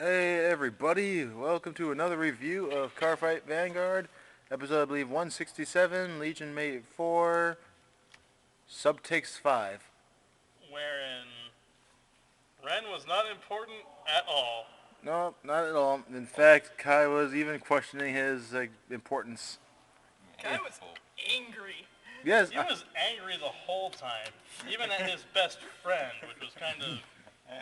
Hey everybody, welcome to another review of Cardfight Vanguard, episode I believe 167, Legion Mate 4, Subtakes 5. Wherein Ren was not important at all. No, not at all. In fact, Kai was even questioning his importance. Kai was angry. Yes. He was angry the whole time, even at his best friend, which was kind of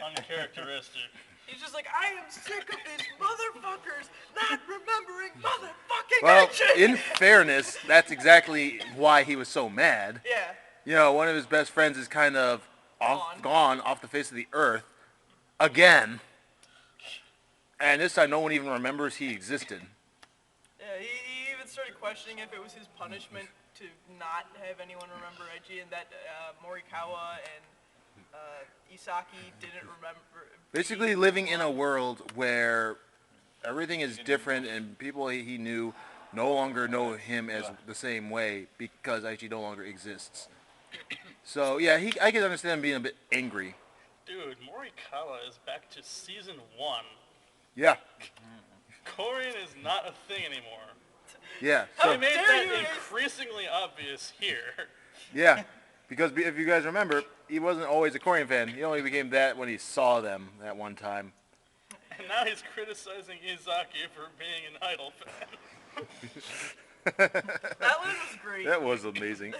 uncharacteristic. He's just like, I am sick of these motherfuckers not remembering motherfucking Well, action. in fairness, that's exactly why he was so mad. Yeah. You know, one of his best friends is kind of gone off the face of the earth again. And this time no one even remembers he existed. Yeah, he even started questioning if it was his punishment to not have anyone remember Eiji, and that Morikawa and Isaki didn't remember. Basically living in a world where everything is different and people he knew no longer know him as the same way because Aichi no longer exists. So yeah, I can understand him being a bit angry. Dude, Morikawa is back to season 1. Yeah. Korean is not a thing anymore. Yeah. They So, made that increasingly obvious here. yeah. Because if you guys remember, he wasn't always a Korean fan. He only became that when he saw them that one time. And now he's criticizing Izaki for being an Idol fan. That one was great. That was amazing.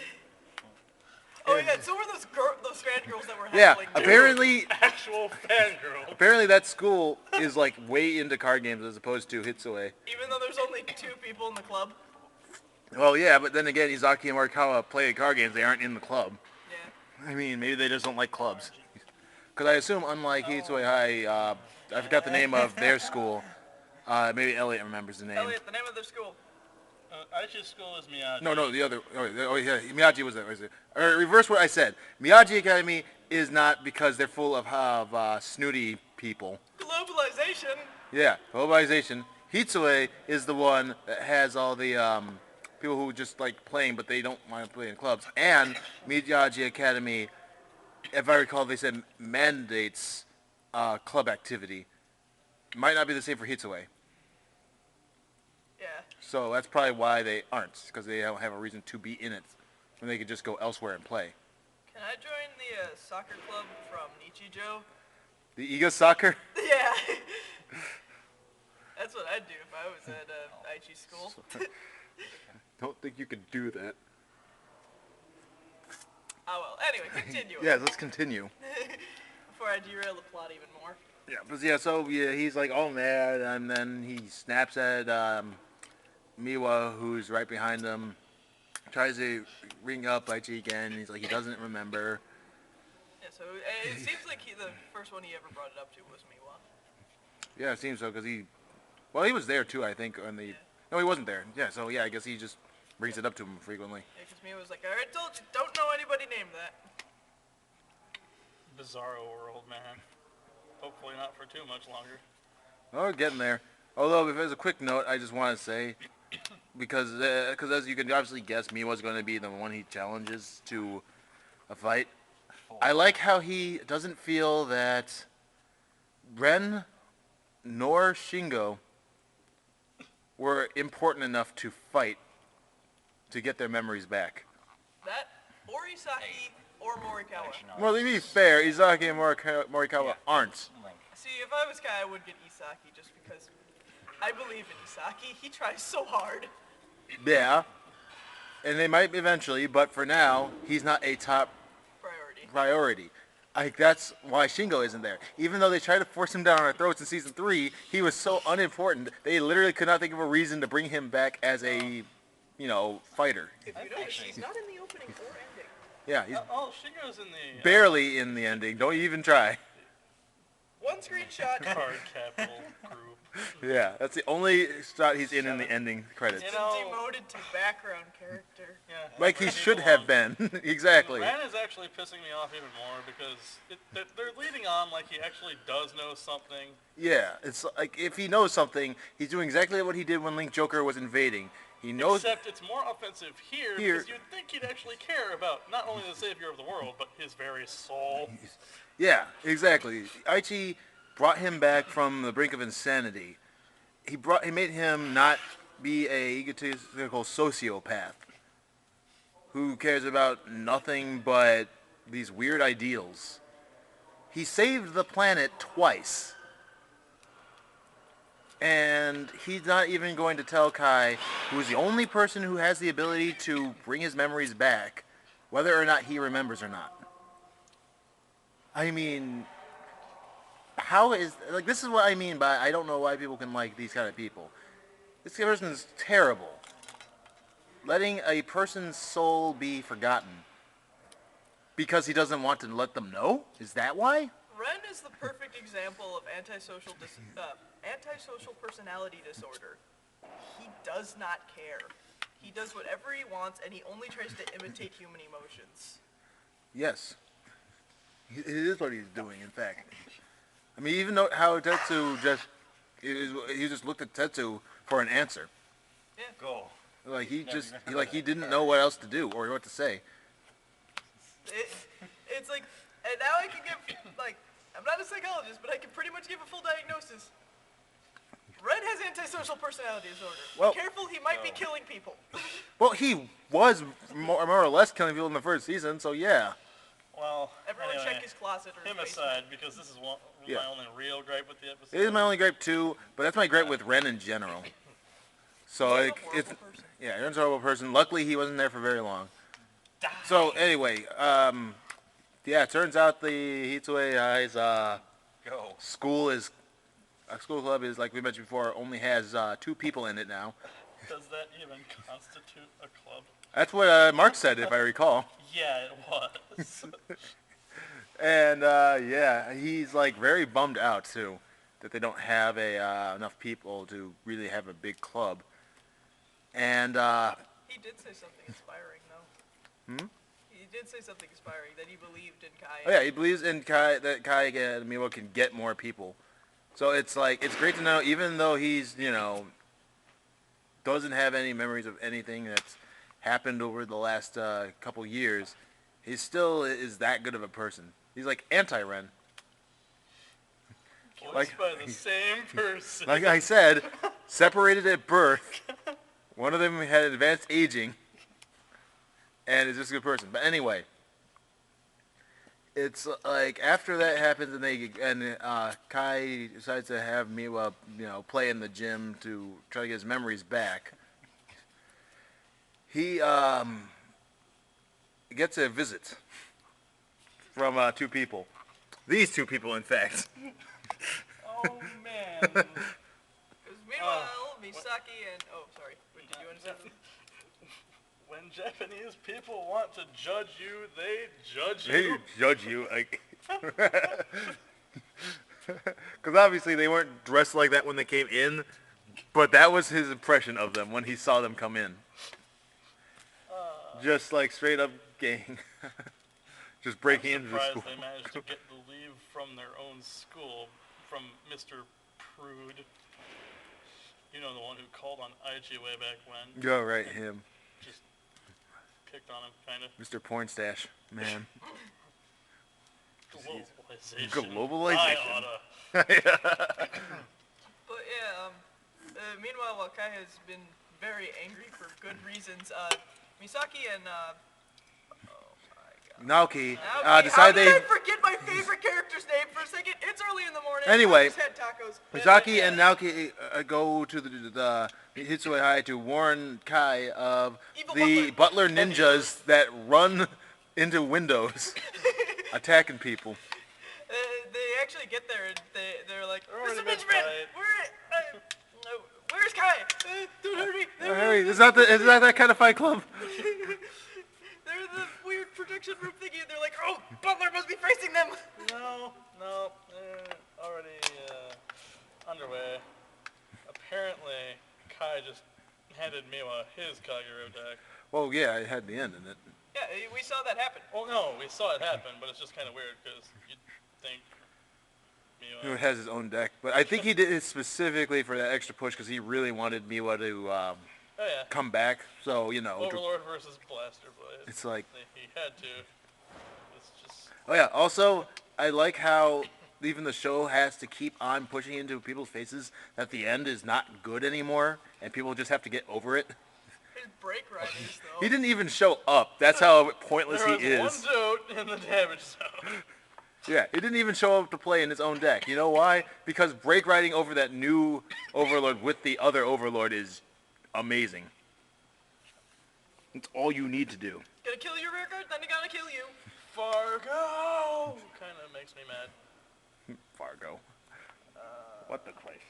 Oh yeah, so were those fangirls that were Yeah, howling. apparently Actual fangirl. apparently that school is like way into card games as opposed to Hitsue. Even though there's only 2 people in the club. Well, yeah, but then again, Izaki and Morikawa play card games. They aren't in the club. Yeah. I mean, maybe they just don't like clubs. Because I assume, unlike Hitsue High, I forgot the name of their school. Maybe Elliot remembers the name. Elliot, the name of their school. Aichi's school is Miyagi. No, the other. Oh, yeah, Miyagi was there. Or reverse what I said. Miyagi Academy is not because they're full of snooty people. Globalization. Yeah, globalization. Hitsue is the one that has all the people who just like playing, but they don't want to play in clubs. And Miyagi Academy, if I recall, they said mandates club activity. Might not be the same for Hitsue. Yeah. So that's probably why they aren't, because they don't have a reason to be in it when they could just go elsewhere and play. Can I join the soccer club from Nichijou? The Iga soccer? Yeah. That's what I'd do if I was at Aichi school. Don't think you could do that. Oh well, anyway, continue. Yeah, let's continue. Before I derail the plot even more. Yeah, but yeah, so yeah, he's like all mad, and then he snaps at Miwa, who's right behind him, tries to ring up Aichi again, and he's like, he doesn't remember. Yeah, so it seems like the first one he ever brought it up to was Miwa. Yeah, it seems so, because he was there too, I think, on the... Yeah. No, he wasn't there. Yeah, so yeah, I guess he just brings it up to him frequently. Yeah, because Miwa was like, I told you, don't know anybody named that. Bizarro world, man. Hopefully not for too much longer. Oh, we're getting there. Although, if there's a quick note, I just want to say, because as you can obviously guess, Miwa's going to be the one he challenges to a fight. I like how he doesn't feel that Ren nor Shingo were important enough to fight to get their memories back. That, or Isaki, or Morikawa. Well, to be fair, Izaki and Morikawa aren't. See, if I was Kai, I would get Isaki just because I believe in Isaki. He tries so hard. Yeah. And they might eventually, but for now, he's not a top priority. That's why Shingo isn't there. Even though they tried to force him down our throats in Season 3, he was so unimportant, they literally could not think of a reason to bring him back as a, fighter. If you know, he's not in the opening or ending. Yeah, he's Shingo's in the... barely in the ending. Don't even try. One screenshot. Card capital group. Yeah, that's the only shot he's in the ending credits. He's demoted to background character. Yeah, Like he should have been. Exactly. Ran is actually pissing me off even more because they're leading on like he actually does know something. Yeah, it's like if he knows something, he's doing exactly what he did when Link Joker was invading. He knows. Except it's more offensive here because you'd think he'd actually care about not only the savior of the world, but his very soul. Yeah, exactly. Aichi brought him back from the brink of insanity. He made him not be a egotistical sociopath who cares about nothing but these weird ideals. He saved the planet twice. And he's not even going to tell Kai, who is the only person who has the ability to bring his memories back, whether or not he remembers or not. I mean, this is what I mean by I don't know why people can like these kind of people. This person is terrible. Letting a person's soul be forgotten because he doesn't want to let them know? Is that why? Ren is the perfect example of antisocial personality disorder. He does not care. He does whatever he wants, and he only tries to imitate human emotions. Yes. It is what he's doing, in fact. I mean, even though how Tetsu he just looked at Tetsu for an answer. Yeah. Go. Like he didn't know what else to do or what to say. It's like, and now I can give, like, I'm not a psychologist, but I can pretty much give a full diagnosis. Ren has antisocial personality disorder. Well, be careful, he might be killing people. Well, he was more or less killing people in the first season, so yeah. Well, Everyone anyway, check his closet or his him basement. aside, because this is my only real gripe with the episode. It is my only gripe too, but that's my gripe with Ren in general. So He's a it's horrible person. yeah, Ren's a horrible person. Luckily, he wasn't there for very long. Die. So anyway, yeah, it turns out the Hitsue Hi's Go. school club is, like we mentioned before, only has 2 people in it now. Does that even constitute a club? That's what Mark said, if I recall. Yeah, it was. And yeah, he's like very bummed out too that they don't have enough people to really have a big club. And He did say something inspiring, though. He did say something inspiring, that he believed in Kai. oh yeah, he believes in Kai that Kai and Miwa can get more people. So it's like it's great to know, even though he's doesn't have any memories of anything that's happened over the last couple years, he still is that good of a person. He's like anti-Ren. Voiced by the same person. Like I said, separated at birth. One of them had advanced aging, and is just a good person. But anyway, it's like after that happens, and Kai decides to have Miwa, play in the gym to try to get his memories back. He gets a visit from 2 people. These 2 people, in fact. Oh, man. Because meanwhile, Misaki and... Oh, sorry. Wait, did you understand? When Japanese people want to judge you, they judge They you. judge you, like... Because obviously they weren't dressed like that when they came in, but that was his impression of them when he saw them come in. Just like straight up gang. Just breaking into the Surprised school. they managed to get the leave from their own school from Mr. Prude. You know, the one who called on Aichi way back when. Go right, him. Just picked on him, kind of. Mr. Pornstash, man. Globalization. Globalization. I oughta. But yeah, meanwhile, while Kai has been very angry for good reasons, Misaki and, Naoki how decide did they... I forget my favorite character's name for a second? It's early in the morning. Anyway, I just had tacos. Misaki and Naoki go to the Hitsue High to warn Kai of Evil the butler ninjas that run into windows, attacking people. They actually get there and they're like, already Mr. been Benjamin, fight. where's Kai? Don't hurt me. Oh, Harry, it's not that kind of fight club. They're the weird protection room thingy. They're like, oh, Butler must be facing them. No, they're already underway. Apparently, Kai just handed Miwa his Kagero deck. Well, yeah, it had the end in it. Yeah, we saw that happen. Well, no, we saw it happen, but it's just kind of weird because you'd think Miwa... It has his own deck, but I think he did it specifically for that extra push because he really wanted Miwa to Oh yeah. come back. So Overlord versus Blaster Blade. it's like, He had to. It's just... oh yeah. Also, I like how even the show has to keep on pushing into people's faces that the end is not good anymore, and people just have to get over it. His brake riders, though. He didn't even show up. That's how pointless There he was is. one note in the damage zone. Yeah, he didn't even show up to play in his own deck. You know why? Because brake riding over that new Overlord with the other Overlord is amazing. It's all you need to do. Gonna kill your rear guard, then he gotta kill you. Fargo! Kind of makes me mad. Fargo. What the Christ?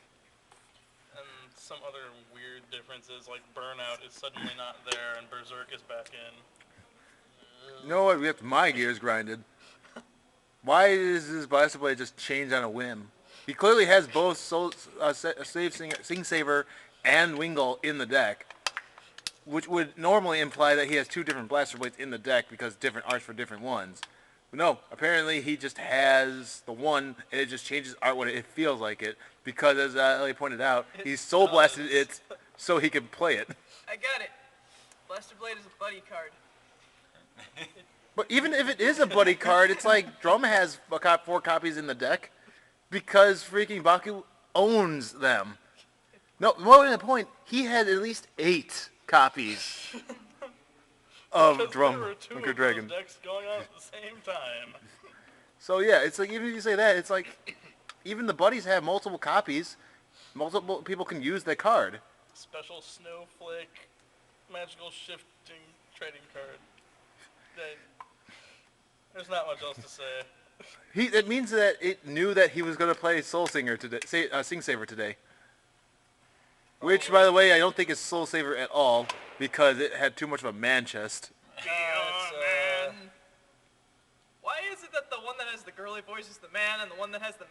And some other weird differences, like Burnout is suddenly not there and Berserk is back in. You know what? We have my gears grinded. Why is his Blaster Blade just change on a whim? He clearly has both Sing Saver and Wingull in the deck, which would normally imply that he has two different Blaster Blades in the deck because different arts for different ones. But no, apparently he just has the one, and it just changes art when it feels like it, because as Ellie pointed out, he's Soul Blasted it so he can play it. I got it. Blaster Blade is a buddy card. But even if it is a buddy card, it's like Drum has 4 copies in the deck because freaking Baku owns them. No, more than the point, he had at least 8 copies of Because Drum there were two Wicker of Dragon. those decks going on at the same time. So yeah, it's like even if you say that, it's like even the buddies have multiple copies. Multiple people can use that card. Special Snowflake, magical shifting trading card. There's not much else to say. It means that it knew that he was going to play Soul Singer today, Sing Saver today. Which, by the way, I don't think is Soul Saver at all because it had too much of a man chest. Man. Why is it that the one that has the girly voice is the man, and the one that has the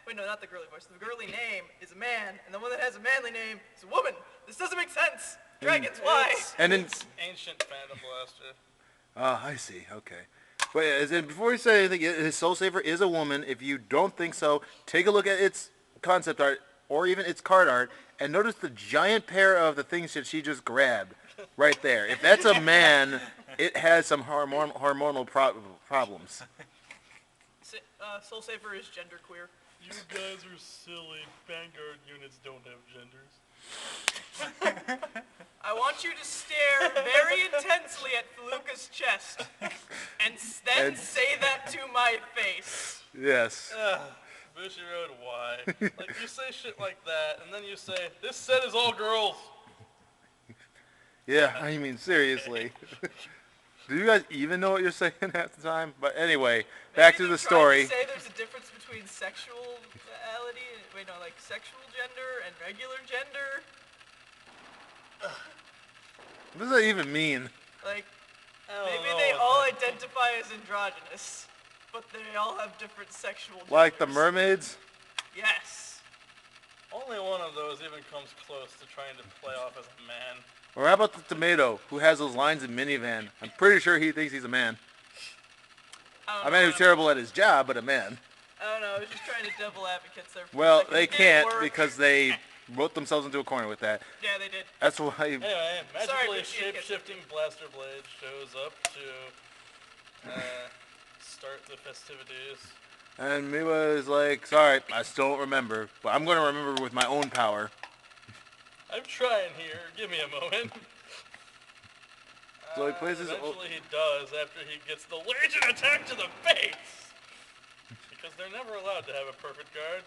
wait, no, not the girly voice. The girly name is a man, and the one that has a manly name is a woman. This doesn't make sense. Dragons, why? And then, It's ancient Phantom Blaster. I see. Okay. But as in, before you say anything, his Soul Saver is a woman. If you don't think so, take a look at its concept art or even its card art, and notice the giant pair of the things that she just grabbed right there. If that's a man, it has some hormonal problems. Soul Saver is genderqueer. You guys are silly. Vanguard units don't have genders. I want you to stare very intensely at Feluca's chest, and then say that to my face. Yes. Bushiroad, why? Like, you say shit like that, and then you say, this set is all girls. Yeah, I mean, seriously. Do you guys even know what you're saying at the time? But anyway, back to the story. Maybe they're trying to say there's a difference between sexuality, like sexual gender and regular gender. What does that even mean? Like, I don't maybe know they what all that- identify as androgynous, but they all have different sexual genders. Like the mermaids? Yes. Only one of those even comes close to trying to play off as a man. Or how about the tomato who has those lines in Minivan? I'm pretty sure he thinks he's a man. A man who's terrible at his job, but a man. I don't know. I was just trying to devil advocates there. For a Well, second. they It didn't can't work. because they wrote themselves into a corner with that. Yeah, they did. That's why. Anyway, magically Sorry, shape-shifting Blaster Blade shows up to start the festivities. And Miwa is like, sorry, I still don't remember, but I'm going to remember with my own power. I'm trying here. Give me a moment. So he plays his. Eventually he does after he gets the Legion attack to the face. Because they're never allowed to have a perfect guard.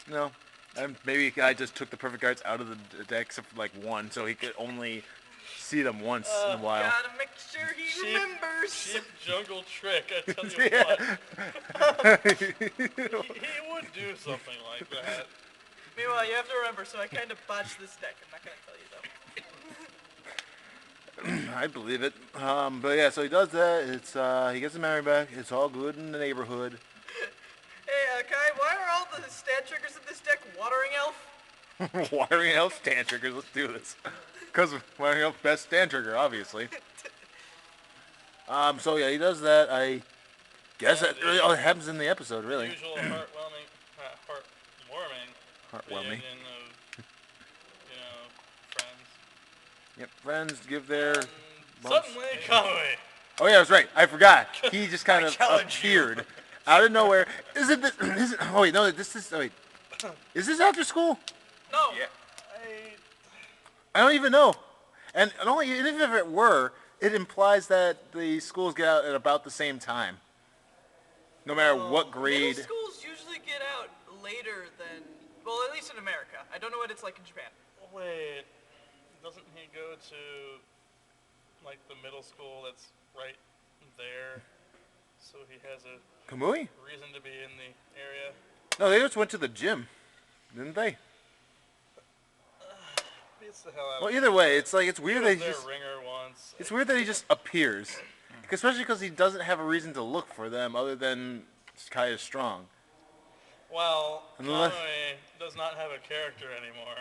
No. And maybe I just took the perfect cards out of the deck except for like one, so he could only see them once in a while. Gotta make sure he remembers. Cheap jungle trick, I tell you Yeah. what. He would do something like that. Meanwhile, you have to remember, so I kind of botched this deck. I'm not gonna tell you though. I believe it. But yeah, so he does that. It's he gets the memory back. It's all good in the neighborhood. Hey, Kai, why are all the stat triggers in this deck Watering Elf? Wiring Elf stand triggers. Let's do this. Because Wiring Elf best stand trigger, obviously. So yeah, he does that. I guess that really all happens in the episode, really. Usual heartwarming Heartwarming. reunion of, friends. Yep, friends give their. bumps. Suddenly, Kamui. Oh yeah, that's right. I forgot. He just kind of challenge you. appeared Out of nowhere. Is it this? Oh wait, no. This is. Oh, wait. Is this after school? No. Yeah. I don't even know. And only even if it were, it implies that the schools get out at about the same time. No matter what grade. Middle schools usually get out later than, well, at least in America. I don't know what it's like in Japan. Wait, doesn't he go to like the middle school that's right there? So he has a Kamui? reason to be in the area. No, they just went to the gym, didn't they? Beats the hell out Well, of either way, it's like it's He weird was that he their just. ringer once. It's weird that he just appears, especially because he doesn't have a reason to look for them other than Kai is strong. Well, Unless- Kamui does not have a character anymore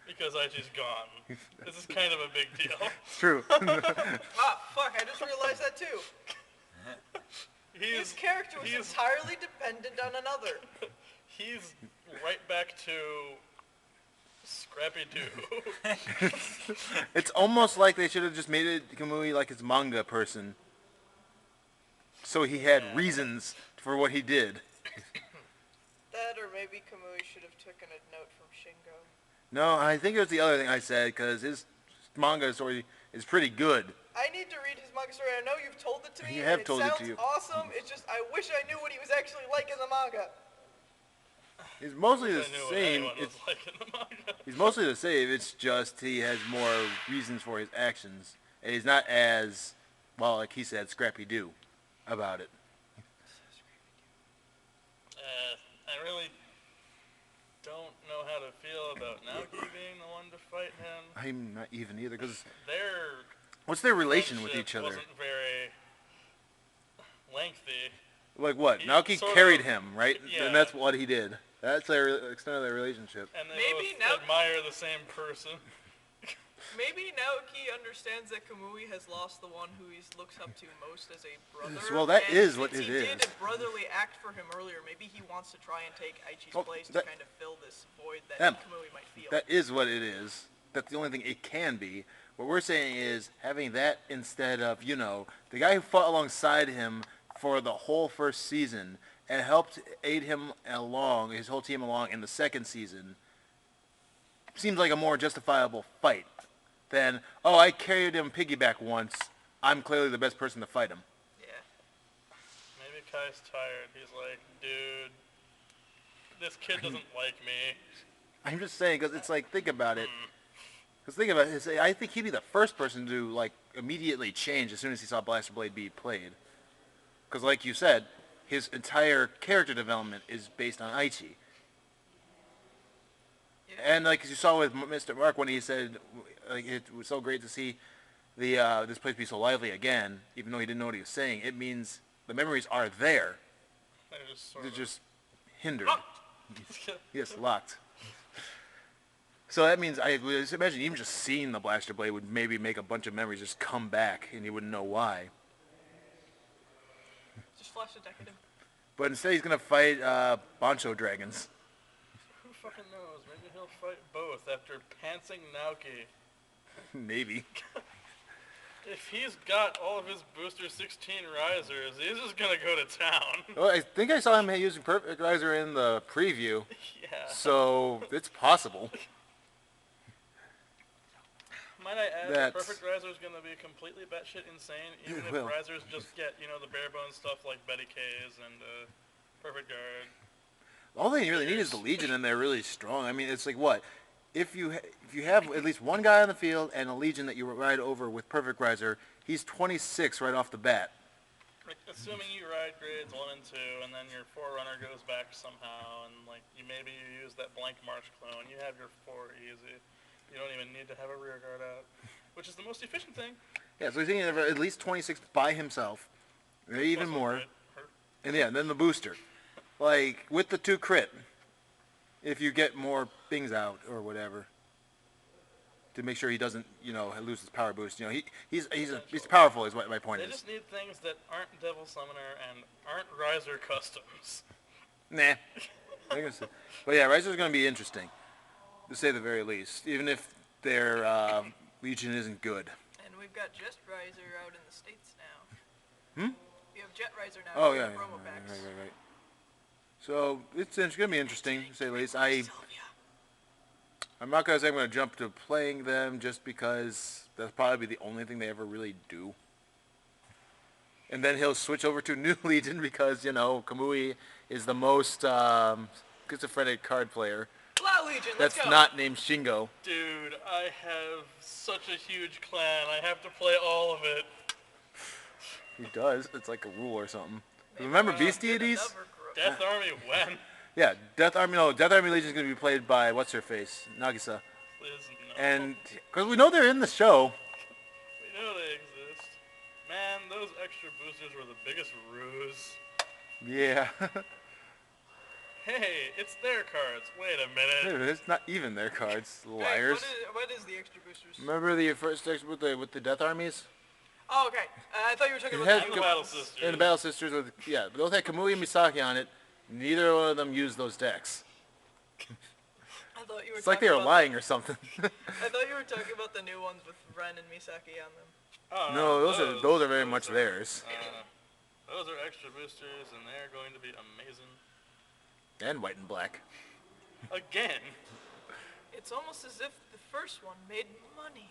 because Aichi's gone. This is kind of a big deal. It's true. Ah, fuck, I just realized that too. His character was entirely dependent on another. He's right back to Scrappy Doo. It's almost like they should have just made it Kamui like his manga person, so he had reasons for what he did. That, or maybe Kamui should have taken a note from Shingo. No, I think it was the other thing I said because his manga story is pretty good. I need to read his manga story. I know you've told it to me, You have and told it it to sounds you. awesome. It's just I wish I knew what he was actually like in the manga. He's mostly I the knew what same. anyone was It's, like in the manga. he's mostly the same. It's just he has more reasons for his actions, and he's not as well, like he said, Scrappy Doo about it. I really don't know how to feel about Naoki being the one to fight him. I'm not even either because Their what's their relation with friendship each other? wasn't very lengthy. Like what? He Naoki sort carried of- him, right? yeah. And that's what he did. That's their extent of their relationship. And they Maybe both Naoki- admire the same person. Maybe Naoki understands that Kamui has lost the one who he looks up to most as a brother. Well, that and is what since it he did is. a brotherly act for him earlier, maybe he wants to try and take Aichi's Well, place to that- kind of fill this void that Em, Kamui might feel. That is what it is. That's the only thing it can be. What we're saying is having that instead of, the guy who fought alongside him for the whole first season and helped aid him along, his whole team along in the second season, seems like a more justifiable fight than, oh, I carried him piggyback once. I'm clearly the best person to fight him. Yeah. Maybe Kai's tired. He's like, dude, this kid doesn't like me. I'm just saying, because it's like, think about it. Because think about it, I think he'd be the first person to, like, immediately change as soon as he saw Blaster Blade be played. Because like you said, his entire character development is based on Aichi. And like as you saw with Mr. Mark when he said, like, it was so great to see the this place be so lively again, even though he didn't know what he was saying. It means the memories are there. They're just sort They're of just hindered. Locked. Yes, locked. So that means I would just imagine even just seeing the Blaster Blade would maybe make a bunch of memories just come back, and you wouldn't know why. Just flash attack him. But instead, he's gonna fight Bancho dragons. Who fucking knows? Maybe he'll fight both after pantsing Naoki. Maybe. If he's got all of his Booster 16 risers, he's just gonna go to town. Well, I think I saw him using Perfect Riser in the preview, Yeah. so it's possible. Might I add, That's- Perfect Riser is gonna be completely batshit insane, even It if will. risers just get, the bare bones stuff like Betty K's and Perfect Guard. All they really need is the Legion, and they're really strong. I mean, it's like what? If you have at least one guy on the field and a Legion that you ride over with Perfect Riser, he's 26 right off the bat. Like, assuming you ride grades 1 and 2, and then your Forerunner goes back somehow, and you use that blank March clone, you have your 4 easy. You don't even need to have a rear guard out, which is the most efficient thing. Yeah, so he's thinking of at least 26 by himself, maybe even Plus more. one crit. And yeah, then the booster. Like, with the 2 crit, if you get more things out or whatever, to make sure he doesn't, lose his power boost. He's powerful is what my point They is. just need things that aren't Devil Summoner and aren't Riser customs. Nah. But yeah, Riser's going to be interesting, to say the very least, even if their Legion isn't good. And we've got Just Riser out in the States now. We have Jet Riser now. Oh, for yeah. the Yeah, promo right, packs. right. So, it's going to be interesting, to say the least. I'm not going to say I'm going to jump to playing them just because that'll probably be the only thing they ever really do. And then he'll switch over to New Legion because, Kamui is the most schizophrenic card player Flat Legion, let's that's go. not named Shingo. Dude, I have such a huge clan. I have to play all of it. He does. It's like a rule or something. Maybe Remember we Beast should get Deities? another group. Death Army when? Yeah, Death Army Legion is going to be played by, what's-her-face, Nagisa. Please no. And, because we know they're in the show. We know they exist. Man, those extra boosters were the biggest ruse. Yeah. Hey, it's their cards. Wait a minute. It's not even their cards, Hey, liars. what is the extra boosters? Remember the first text with the Death Armies? Oh, okay. I thought you were talking It about had the The new Battle ones. Sisters. And the Battle Sisters with, yeah, those had Kamui and Misaki on it. Neither one of them used those decks. I thought you were It's like they were lying or something. I thought you were talking about the new ones with Ren and Misaki on them. Oh, No, those are very much theirs. Those are extra boosters, and they're going to be amazing. And white and black. Again. It's almost as if the first one made money.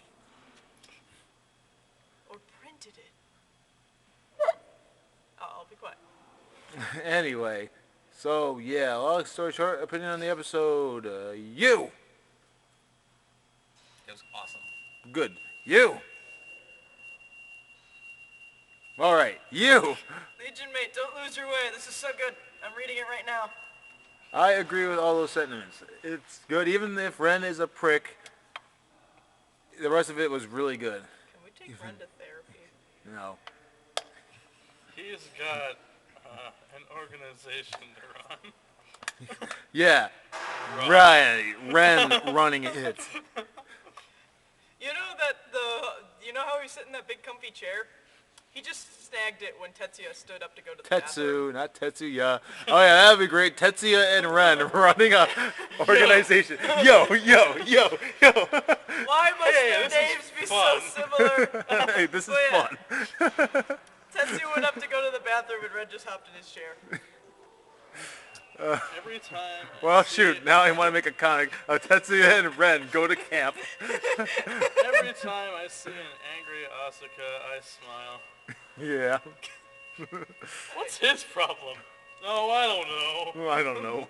Or printed it. Oh, I'll be quiet. Anyway, so yeah, long story short, opinion on the episode. You. It was awesome. Good. You. All right, you. Legion mate, don't lose your way. This is so good. I'm reading it right now. I agree with all those sentiments. It's good, even if Ren is a prick. The rest of it was really good. Can we take Ren to therapy? No. He's got an organization to run. Yeah. Right. Ren running it. You know how he's sitting in that big comfy chair? He just snagged it when Tetsuya stood up to go to the bathroom. Tetsu, not Tetsuya. Oh yeah, that would be great. Tetsuya and Ren running a organization. Yo. Why must Hey, their this is names be fun. so similar? Hey, this is Oh, yeah. fun. Tetsuya went up to go to the bathroom and Ren just hopped in his chair. Every time. Well, shoot. Now I want to make a comic of Tetsuya and Ren go to camp. Every time I see an angry Asuka, I smile. Yeah. What's his problem? Oh, I don't know. Well, I don't know.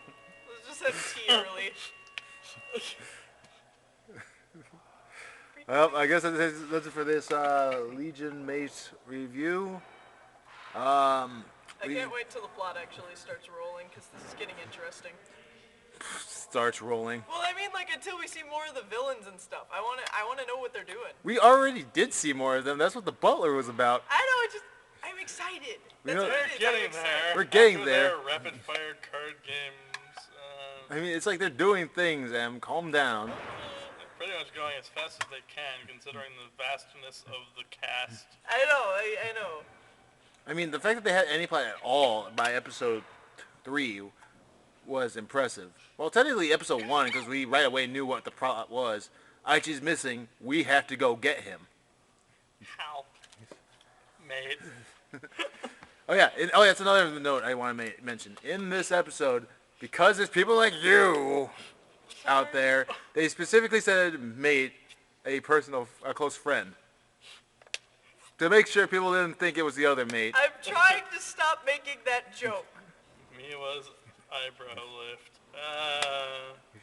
Let's just have tea early. Well, I guess that's it for this Legion Mate review. I can't wait till the plot actually starts rolling, because this is getting interesting. Starts rolling. Well, I mean, like, until we see more of the villains and stuff. I wanna know what they're doing. We already did see more of them. That's what the Butler was about. I know, I'm excited. We That's know- what They're it is, I'm getting excited. there. We're getting After there. Their rapid-fire card games. I mean, it's like they're doing things, Em. Calm down. They're pretty much going as fast as they can, considering the vastness of the cast. I know. I mean, the fact that they had any plot at all by episode 3 was impressive. Well, technically episode 1, because we right away knew what the plot was. Aichi's missing. We have to go get him. How? Mate. Oh yeah, that's another note I want to mention. In this episode, because there's people like you out there, they specifically said mate, a close friend. To make sure people didn't think it was the other mate. I'm trying to stop making that joke. Miwa's eyebrow lift.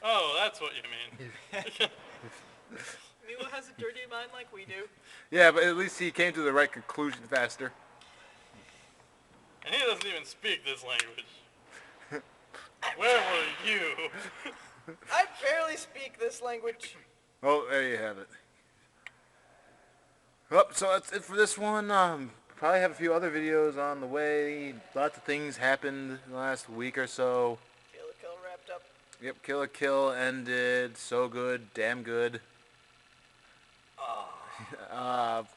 Oh, that's what you mean. Miwa has a dirty mind like we do. Yeah, but at least he came to the right conclusion faster. And he doesn't even speak this language. Where were you? I barely speak this language. Oh, there you have it. Well, so that's it for this one. Probably have a few other videos on the way. Lots of things happened in the last week or so. Kill a Kill wrapped up. Yep, Kill la Kill ended. So good, damn good.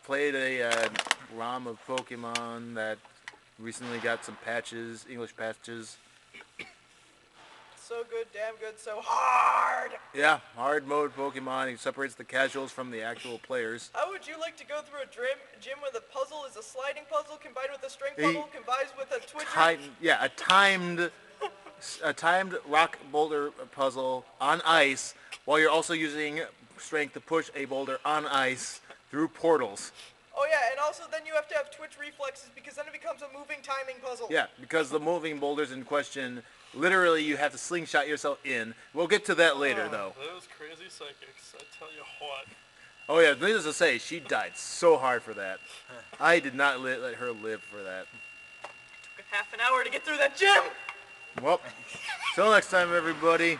Played a ROM of Pokemon that recently got some patches, English patches. So good, damn good, so hard! Yeah, hard mode Pokemon. He separates the casuals from the actual players. How would you like to go through a gym where the puzzle is a sliding puzzle combined with a string He- puzzle combined with a twitcher? A timed rock boulder puzzle on ice, while you're also using strength to push a boulder on ice through portals. Oh yeah, and also then you have to have twitch reflexes because then it becomes a moving timing puzzle. Yeah, because the moving boulders in question, literally you have to slingshot yourself in. We'll get to that later, though. Those crazy psychics, I tell you what. Oh yeah, needless to say, she died so hard for that. I did not let her live for that. Took a half an hour to get through that gym! Well, till next time, everybody.